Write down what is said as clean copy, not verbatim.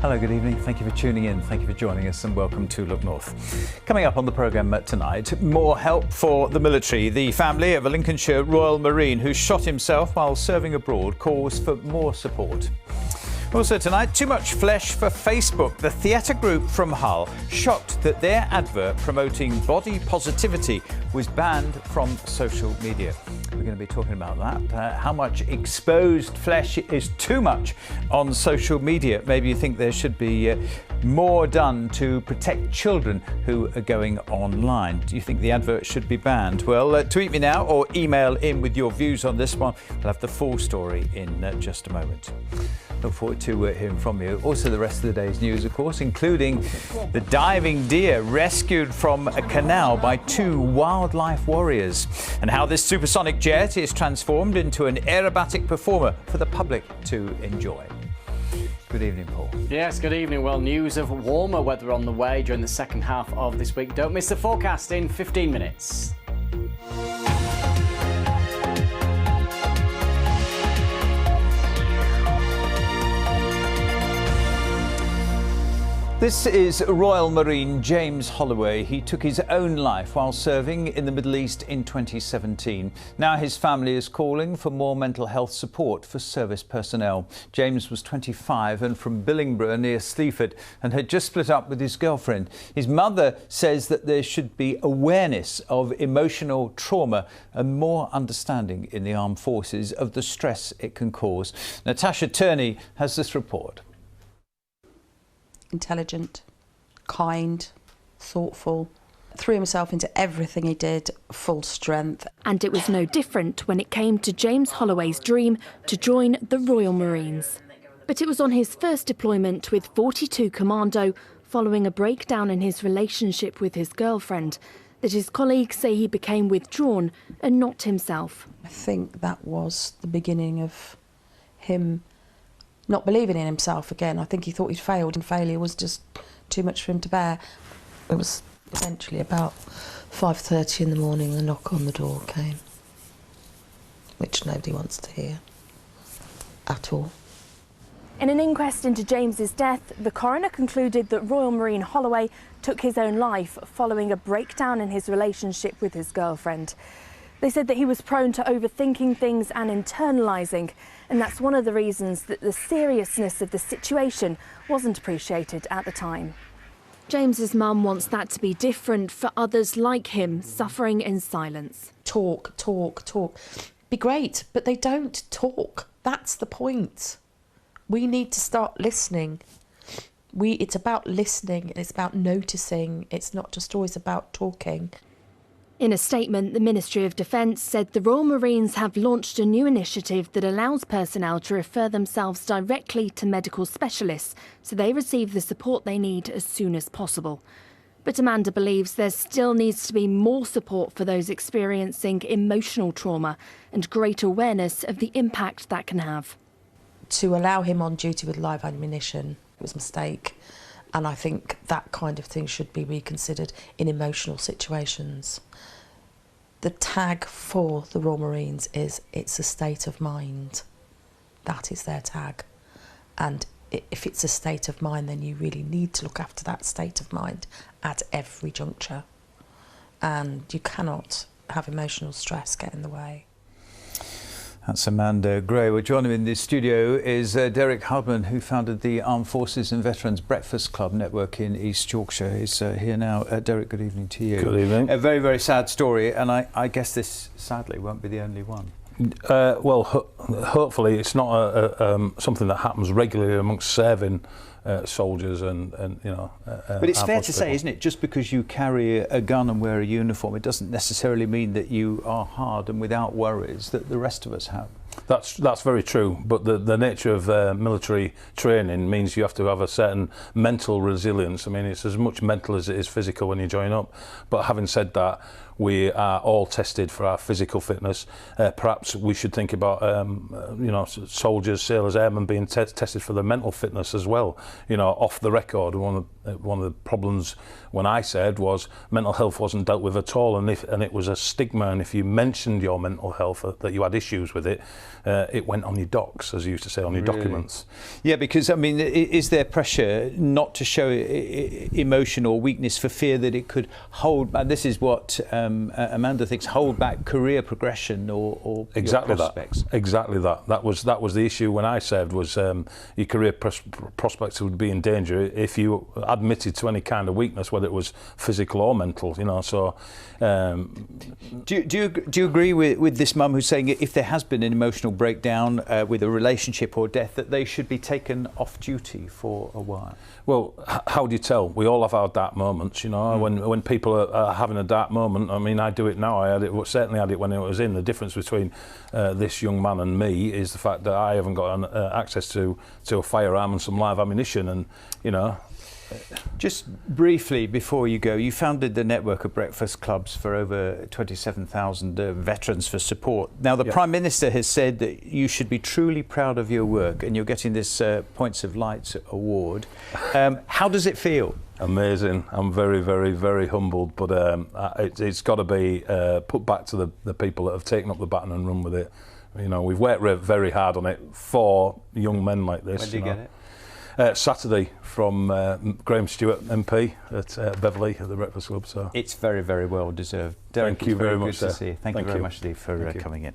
Hello, good evening. Thank you for tuning in. Thank you for joining us and welcome to Look North. Coming up on the programme tonight, more help for the military. The family of a Lincolnshire Royal Marine who shot himself while serving abroad calls for more support. Also tonight, too much flesh for Facebook. The theatre group from Hull shocked that their advert promoting body positivity was banned from social media. We're going to be talking about that. How much exposed flesh is too much on social media? Maybe you think there should be more done to protect children who are going online. Do you think the advert should be banned? Well, tweet me now or email in with your views on this one. We'll have the full story in just a moment. Look forward to hearing from you. Also the rest of the day's news, of course, including the diving deer rescued from a canal by two wildlife warriors, and how this supersonic jet is transformed into an aerobatic performer for the public to enjoy. Good evening, Paul. Yes, good evening. Well, news of warmer weather on the way during the second half of this week. Don't miss the forecast in 15 minutes. This is Royal Marine James Holloway. He took his own life while serving in the Middle East in 2017. Now his family is calling for more mental health support for service personnel. James was 25 and from Billingborough near Sleaford and had just split up with his girlfriend. His mother says that there should be awareness of emotional trauma and more understanding in the armed forces of the stress it can cause. Natasha Turney has this report. Intelligent, kind, thoughtful, threw himself into everything he did, full strength. And it was no different when it came to James Holloway's dream to join the Royal Marines. But it was on his first deployment with 42 Commando, following a breakdown in his relationship with his girlfriend, that his colleagues say he became withdrawn and not himself. I think that was the beginning of him not believing in himself again. I think he thought he'd failed and failure was just too much for him to bear. It was eventually about 5:30 in the morning, the knock on the door came, which nobody wants to hear at all. In an inquest into James's death, the coroner concluded that Royal Marine Holloway took his own life following a breakdown in his relationship with his girlfriend. They said that he was prone to overthinking things and internalising, and that's one of the reasons that the seriousness of the situation wasn't appreciated at the time. James's mum wants that to be different for others like him, suffering in silence. Talk. Be great, but they don't talk. That's the point. We need to start listening. It's about listening and it's about noticing. It's not just always about talking. In a statement, the Ministry of Defence said the Royal Marines have launched a new initiative that allows personnel to refer themselves directly to medical specialists so they receive the support they need as soon as possible. But Amanda believes there still needs to be more support for those experiencing emotional trauma and greater awareness of the impact that can have. To allow him on duty with live ammunition was a mistake, and I think that kind of thing should be reconsidered in emotional situations. The tag for the Royal Marines is it's a state of mind. That is their tag. And if it's a state of mind, then you really need to look after that state of mind at every juncture. And you cannot have emotional stress get in the way. That's Amanda Gray. Well, joining me in the studio is Derek Hardman, who founded the Armed Forces and Veterans Breakfast Club network in East Yorkshire. He's here now. Derek, good evening to you. Good evening. A very, very sad story, and I guess this, sadly, won't be the only one. Well, hopefully it's not something that happens regularly amongst serving soldiers and you know. But it's fair to say, isn't it, just because you carry a gun and wear a uniform, it doesn't necessarily mean that you are hard and without worries that the rest of us have. That's very true, but the nature of military training means you have to have a certain mental resilience. I mean, it's as much mental as it is physical when you join up. But having said that, we are all tested for our physical fitness. Perhaps we should think about, soldiers, sailors, airmen being tested for their mental fitness as well. Off the record, one of the problems when I said was mental health wasn't dealt with at all, and it was a stigma. And if you mentioned your mental health, that you had issues with it, it went on your docs, as you used to say, on your documents. Yeah, because I mean, is there pressure not to show emotion or weakness for fear that it could hold? And this is what Amanda thinks: hold back career progression or exactly your prospects. Exactly that. That was the issue when I served. Was your career prospects would be in danger if you admitted to any kind of weakness, whether it was physical or mental. So. Do you agree with this mum who's saying if there has been an emotional breakdown with a relationship or death, that they should be taken off duty for a while? Well, how do you tell? We all have our dark moments, when people are having a dark moment. I mean, I do it now. Certainly had it when it was in. The difference between this young man and me is the fact that I haven't got access to a firearm and some live ammunition, and Just briefly before you go, you founded the network of breakfast clubs for over 27,000 veterans for support. Now, the Prime Minister has said that you should be truly proud of your work, and you're getting this Points of Light award. How does it feel? Amazing. I'm very, very, very humbled, but it's got to be put back to the people that have taken up the baton and run with it. We've worked very hard on it for young men like this. When did you get it? Saturday from Graham Stewart MP at Beverley at the Breakfast Club. So it's very, very well deserved. Derek, thank you very much. Good to see you. Thank you very much, Steve, for coming in.